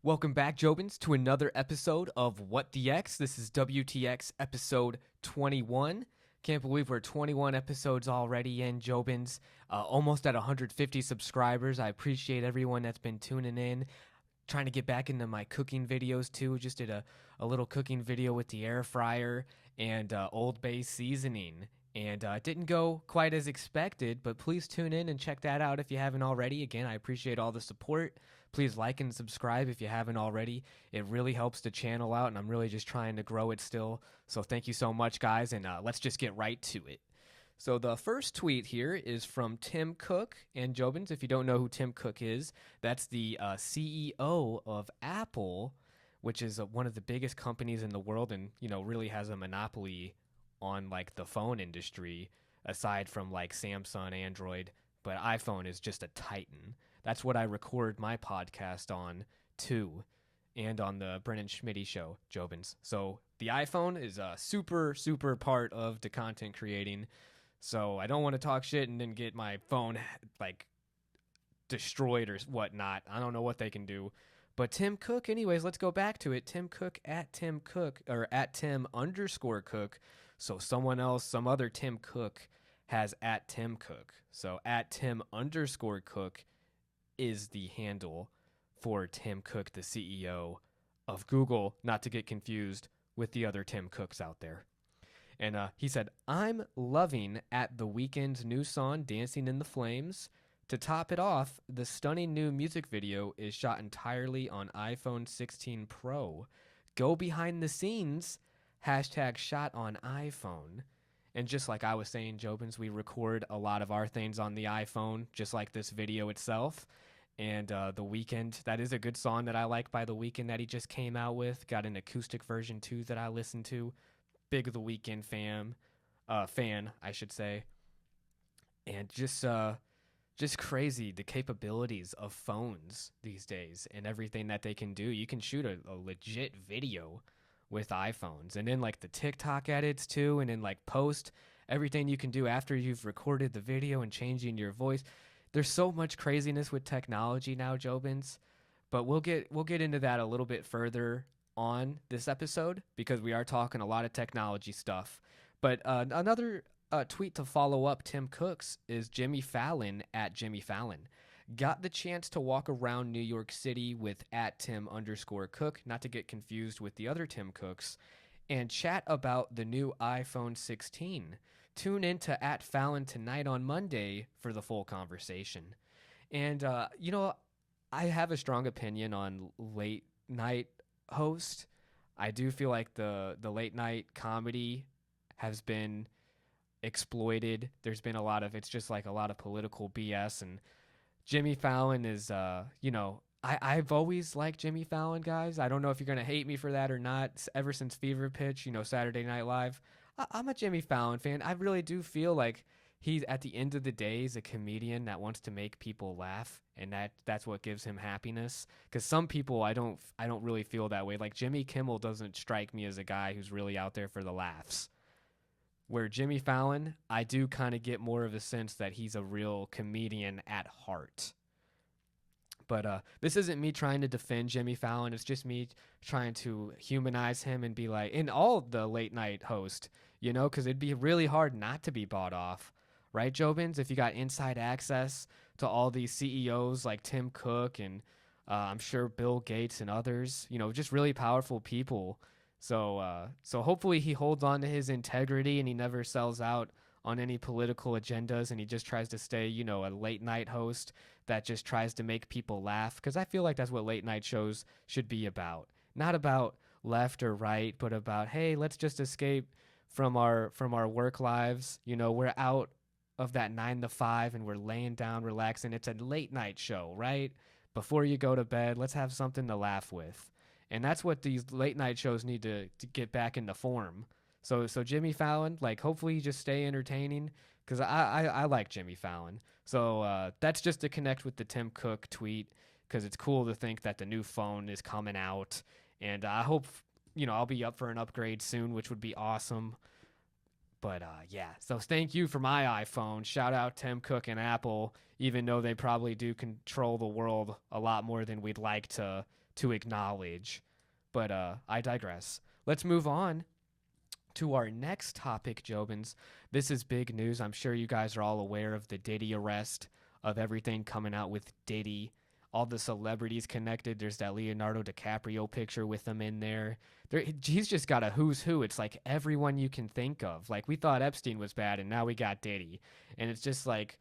Welcome back, Jobins, to another episode of What the X. This is WTX episode 21. Can't believe we're 21 episodes already in, Jobins. Almost at 150 subscribers. I appreciate everyone that's been tuning in. Trying to get back into my cooking videos too. Just did a little cooking video with the air fryer and Old Bay seasoning. And it didn't go quite as expected, but please tune in and check that out if you haven't already. Again, I appreciate all the support. Please like and subscribe if you haven't already. It really helps the channel out, and I'm really just trying to grow it still. So thank you so much, guys, and let's just get right to it. So the first tweet here is from Tim Cook. And Jobins, if you don't know who Tim Cook is, that's the CEO of Apple, which is one of the biggest companies in the world and, really has a monopoly on like the phone industry aside from like Samsung, Android, but iPhone is just a titan. That's what I record my podcast on too, and on the Brennan Schmitty show, Jobins. So the iPhone is a super part of the content creating. So I don't want to talk shit and then get my phone like destroyed or whatnot. I don't know what they can do. But Tim Cook, anyways, let's go back to it. Tim Cook at Tim Cook, or at Tim_Cook. So someone else, some other Tim Cook has at Tim Cook. So at Tim_Cook is the handle for Tim Cook, the CEO of Google, not to get confused with the other Tim Cooks out there. And he said, I'm loving at The Weeknd's new song, Dancing in the Flames. To top it off, the stunning new music video is shot entirely on iPhone 16 Pro. Go behind the scenes, #shot on iPhone. And just like I was saying, Jobins, we record a lot of our things on the iPhone, just like this video itself. And The Weeknd, that is a good song that I like by The Weeknd that he just came out with. Got an acoustic version too that I listened to. Big The Weeknd fan, I should say. And just crazy the capabilities of phones these days and everything that they can do. You can shoot a legit video with iPhones, and then like the TikTok edits too, and then like post everything you can do after you've recorded the video and changing your voice. There's so much craziness with technology now, Jobins, but we'll get into that a little bit further on this episode because we are talking a lot of technology stuff. But another tweet to follow up Tim Cook's is Jimmy Fallon at Jimmy Fallon. Got the chance to walk around New York City with at Tim_Cook, not to get confused with the other Tim Cooks, and chat about the new iPhone 16. Tune in to at Fallon tonight on Monday for the full conversation. And, I have a strong opinion on late night host. I do feel like the late night comedy has been exploited. There's been it's just like a lot of political BS, and Jimmy Fallon is, I've always liked Jimmy Fallon, guys. I don't know if you're going to hate me for that or not. Ever since Fever Pitch, Saturday Night Live, I'm a Jimmy Fallon fan. I really do feel like he's, at the end of the day, is a comedian that wants to make people laugh, and that's what gives him happiness. Because some people, I don't really feel that way. Like Jimmy Kimmel doesn't strike me as a guy who's really out there for the laughs. Where Jimmy Fallon, I do kind of get more of a sense that he's a real comedian at heart. But this isn't me trying to defend Jimmy Fallon. It's just me trying to humanize him and be like, in all the late night host, because it'd be really hard not to be bought off. Right, Jobins? If you got inside access to all these CEOs like Tim Cook and I'm sure Bill Gates and others, just really powerful people. So hopefully he holds on to his integrity and he never sells out on any political agendas, and he just tries to stay, a late night host that just tries to make people laugh. Because I feel like that's what late night shows should be about. Not about left or right, but about, hey, let's just escape from our work lives. We're out of that 9 to 5 and we're laying down, relaxing. It's a late night show, right? Before you go to bed, let's have something to laugh with. And that's what these late night shows need to get back into form. So Jimmy Fallon, like, hopefully you just stay entertaining, because I like Jimmy Fallon. So that's just to connect with the Tim Cook tweet, because it's cool to think that the new phone is coming out. And I hope, I'll be up for an upgrade soon, which would be awesome. But yeah, so thank you for my iPhone. Shout out Tim Cook and Apple, even though they probably do control the world a lot more than we'd like to to acknowledge. But I digress. Let's move on to our next topic, Jobins. This is big news. I'm sure you guys are all aware of the Diddy arrest, of everything coming out with Diddy, all the celebrities connected. There's that Leonardo DiCaprio picture with him in there. He's just got a who's who. It's like everyone you can think of. Like, we thought Epstein was bad, and now we got Diddy. And it's just like,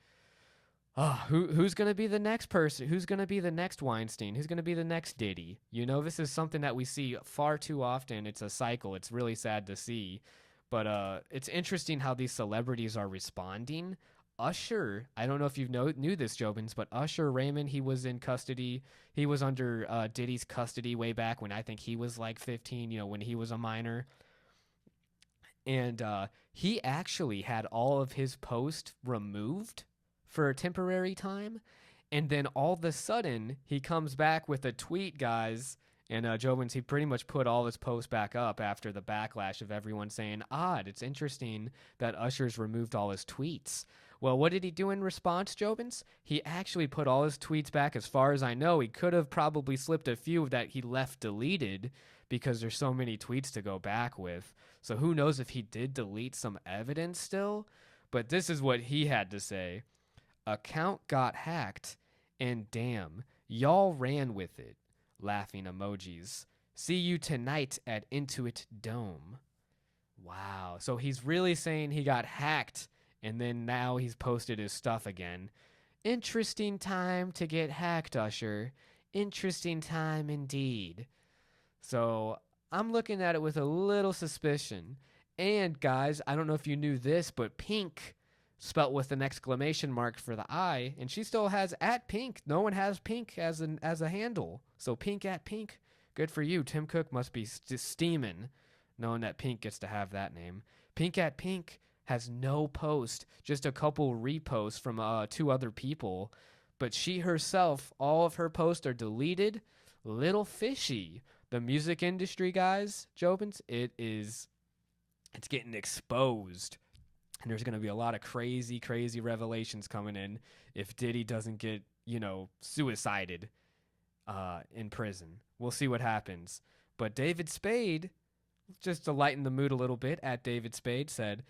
oh, who's going to be the next person? Who's going to be the next Weinstein? Who's going to be the next Diddy? You know, this is something that we see far too often. It's a cycle. It's really sad to see. But it's interesting how these celebrities are responding. Usher, I don't know if you knew this, Jobins, but Usher Raymond, he was in custody. He was under Diddy's custody way back when I think he was like 15, you know, when he was a minor. And he actually had all of his posts removed for a temporary time, and then all of a sudden he comes back with a tweet, guys, and Jobins, he pretty much put all his posts back up after the backlash of everyone saying, odd, it's interesting that Usher's removed all his tweets. Well, what did he do in response, Jobins? He actually put all his tweets back. As far as I know, he could have probably slipped a few that he left deleted because there's so many tweets to go back with. So who knows if he did delete some evidence still? But this is what he had to say. Account got hacked, and damn, y'all ran with it. Laughing emojis. See you tonight at Intuit Dome. Wow. So he's really saying he got hacked, and then now he's posted his stuff again. Interesting time to get hacked, Usher. Interesting time indeed. So I'm looking at it with a little suspicion. And guys, I don't know if you knew this, but Pink, spelt with an exclamation mark for the I, and she still has @Pink. No one has Pink as a handle. So Pink @Pink. Good for you. Tim Cook must be steaming knowing that Pink gets to have that name. Pink @Pink has no post, just a couple reposts from 2 other people. But she herself, all of her posts are deleted. Little fishy. The music industry, guys, Jobins, it's getting exposed. And there's going to be a lot of crazy, crazy revelations coming in if Diddy doesn't get, suicided in prison. We'll see what happens. But David Spade, just to lighten the mood a little bit, @David Spade said,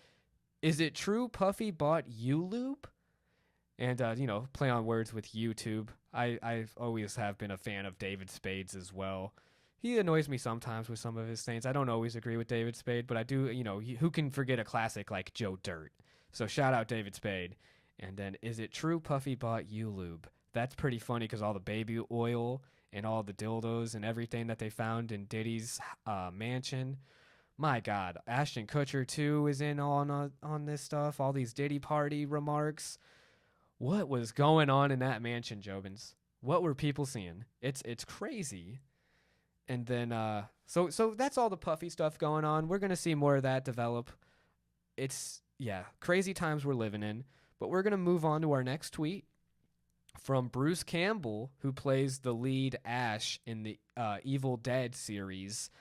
is it true Puffy bought YouLube? And, play on words with YouTube. I always have been a fan of David Spade's as well. He annoys me sometimes with some of his things. I don't always agree with David Spade, but I do, who can forget a classic like Joe Dirt? So shout out David Spade. And then, is it true Puffy bought YouLube? That's pretty funny because all the baby oil and all the dildos and everything that they found in Diddy's mansion. My God, Ashton Kutcher too is in on this stuff. All these Diddy party remarks. What was going on in that mansion, Jobins? What were people seeing? It's crazy. And then, so that's all the Puffy stuff going on. We're going to see more of that develop. It's, crazy times we're living in. But we're going to move on to our next tweet from Bruce Campbell, who plays the lead Ash in the Evil Dead series,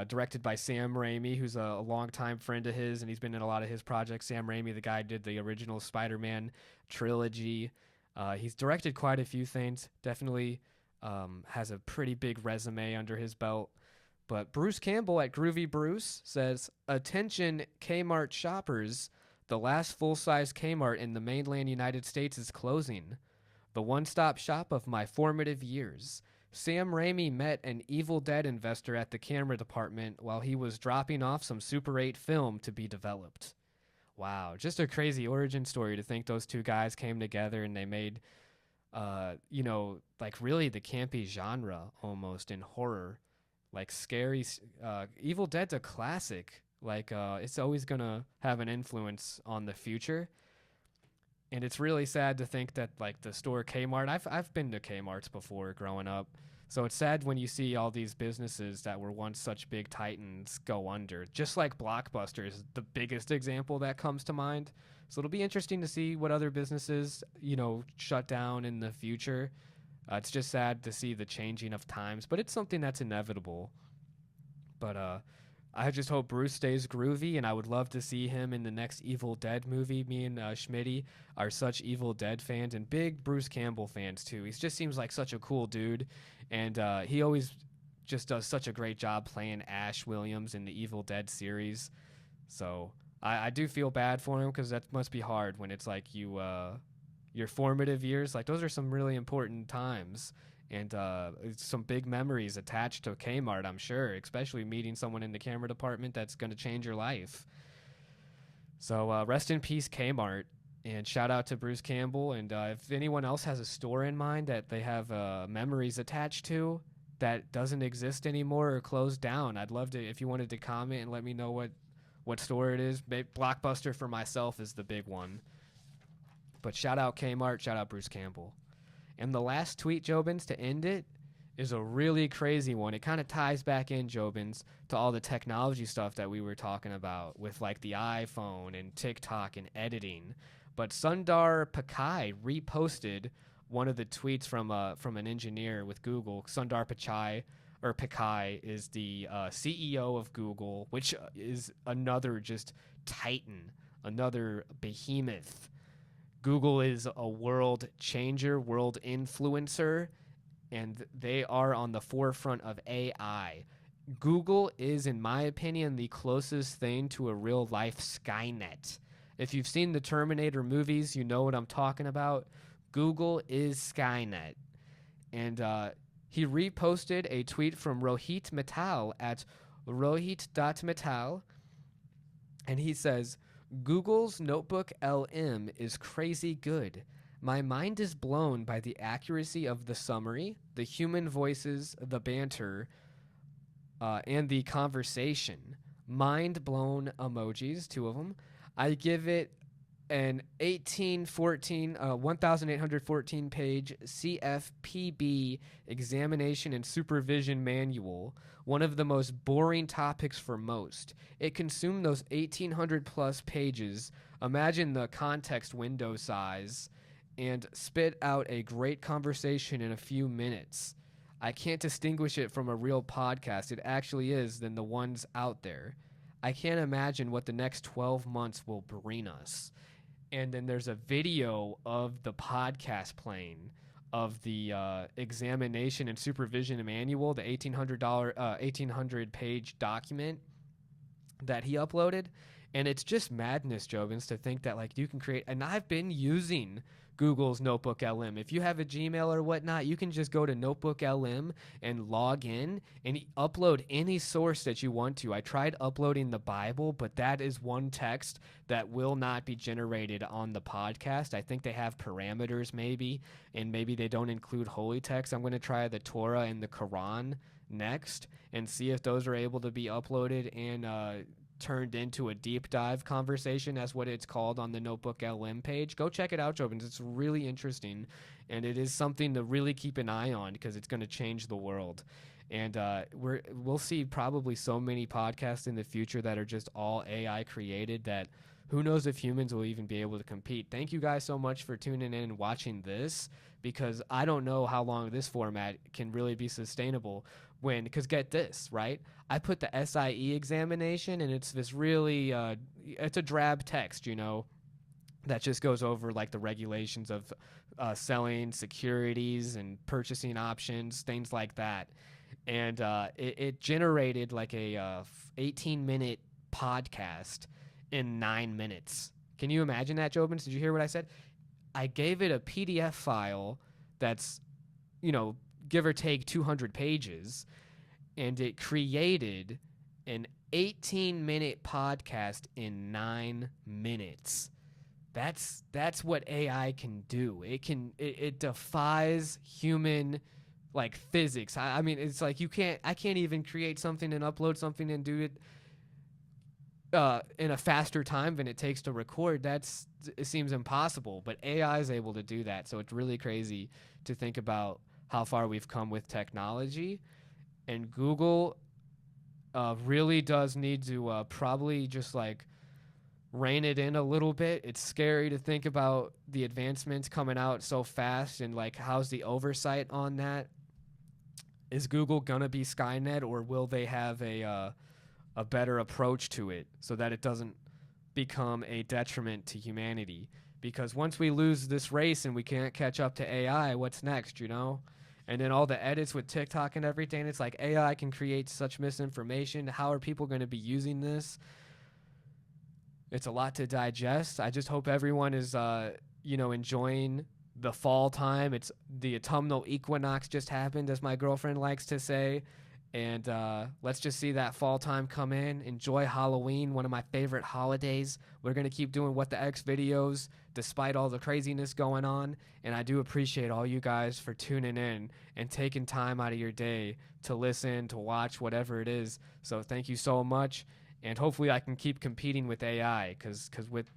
directed by Sam Raimi, who's a longtime friend of his, and he's been in a lot of his projects. Sam Raimi, the guy who did the original Spider-Man trilogy. He's directed quite a few things. Definitely has a pretty big resume under his belt. But Bruce Campbell at Groovy Bruce says, attention Kmart shoppers, the last full-size Kmart in the mainland United States is closing. The one-stop shop of my formative years. Sam Raimi met an Evil Dead investor at the camera department while he was dropping off some Super 8 film to be developed. Wow, just a crazy origin story to think those two guys came together and they made really the campy genre almost in horror, like scary. Evil Dead's a classic. It's always gonna have an influence on the future, and it's really sad to think that the store Kmart. I've been to Kmart's before growing up, so it's sad when you see all these businesses that were once such big titans go under. Just like Blockbuster is the biggest example that comes to mind. So it'll be interesting to see what other businesses, shut down in the future. It's just sad to see the changing of times, but it's something that's inevitable. But I just hope Bruce stays groovy, and I would love to see him in the next Evil Dead movie. Me and Schmitty are such Evil Dead fans and big Bruce Campbell fans too. He just seems like such a cool dude, and he always just does such a great job playing Ash Williams in the Evil Dead series. So I do feel bad for him because that must be hard when it's like your formative years. Like those are some really important times and some big memories attached to Kmart, I'm sure, especially meeting someone in the camera department that's going to change your life. So rest in peace, Kmart. And shout out to Bruce Campbell. And if anyone else has a store in mind that they have memories attached to that doesn't exist anymore or closed down, I'd love to, if you wanted to comment and let me know what store it is. Blockbuster for myself is the big one. But shout out Kmart, shout out Bruce Campbell. And the last tweet, Jobins, to end it is a really crazy one. It kind of ties back in, Jobins, to all the technology stuff that we were talking about with like the iPhone and TikTok and editing. But Sundar Pichai reposted one of the tweets from an engineer with Google. Sundar Pichai is the CEO of Google, which is another just titan, another behemoth. Google is a world changer, world influencer, and they are on the forefront of AI. Google is, in my opinion, the closest thing to a real-life Skynet. If you've seen the Terminator movies, you know what I'm talking about. Google is Skynet. And he reposted a tweet from Rohit Mittal at rohit.mittal, and he says, Google's Notebook LM is crazy good. My mind is blown by the accuracy of the summary, the human voices, the banter, and the conversation. Mind blown emojis, 2 of them. I give it an 1814 page CFPB examination and supervision manual, one of the most boring topics for most. It consumed those 1800 plus pages, imagine the context window size, and spit out a great conversation in a few minutes. I can't distinguish it from a real podcast. It actually is than the ones out there. I can't imagine what the next 12 months will bring us. And then there's a video of the podcast playing of the examination and supervision manual, the $1,800 page document that he uploaded. And it's just madness, Jobins, to think that like you can create, and I've been using Google's Notebook LM. If you have a Gmail or whatnot, you can just go to Notebook LM and log in and upload any source that you want to. I tried uploading the Bible, but that is one text that will not be generated on the podcast. I think they have parameters maybe, and maybe they don't include holy text. I'm going to try the Torah and the Quran next and see if those are able to be uploaded and turned into a deep dive conversation. That's what it's called on the Notebook LM page. Go check it out, Jobins. It's really interesting, and it is something to really keep an eye on because it's going to change the world. And we'll see probably so many podcasts in the future that are just all AI created that who knows if humans will even be able to compete. Thank you guys so much for tuning in and watching this, because I don't know how long this format can really be sustainable because get this, right? I put the SIE examination, and it's this really, it's a drab text, that just goes over like the regulations of selling securities and purchasing options, things like that. And it generated like a 18-minute podcast in 9 minutes. Can you imagine that, Jobins? Did you hear what I said? I gave it a PDF file that's, give or take 200 pages, and it created an 18-minute podcast in 9 minutes. That's what AI can do. It defies human like physics. I mean, it's like I can't even create something and upload something and do it in a faster time than it takes to record. It seems impossible, but AI is able to do that. So it's really crazy to think about how far we've come with technology. And Google really does need to probably just like rein it in a little bit. It's scary to think about the advancements coming out so fast, and like how's the oversight on that? Is Google gonna be Skynet, or will they have a a better approach to it so that it doesn't become a detriment to humanity. Because once we lose this race and we can't catch up to AI, what's next, you know? And then all the edits with TikTok and everything, it's like AI can create such misinformation. How are people going to be using this? It's a lot to digest. I just hope everyone is, enjoying the fall time. It's the autumnal equinox just happened, as my girlfriend likes to say. And let's just see that fall time come in. Enjoy Halloween, one of my favorite holidays. We're going to keep doing What the X videos despite all the craziness going on. And I do appreciate all you guys for tuning in and taking time out of your day to listen, to watch, whatever it is. So thank you so much. And hopefully I can keep competing with AI because with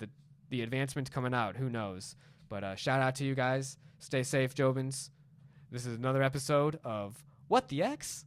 the advancements coming out, who knows. But shout out to you guys. Stay safe, Jobins. This is another episode of What the X?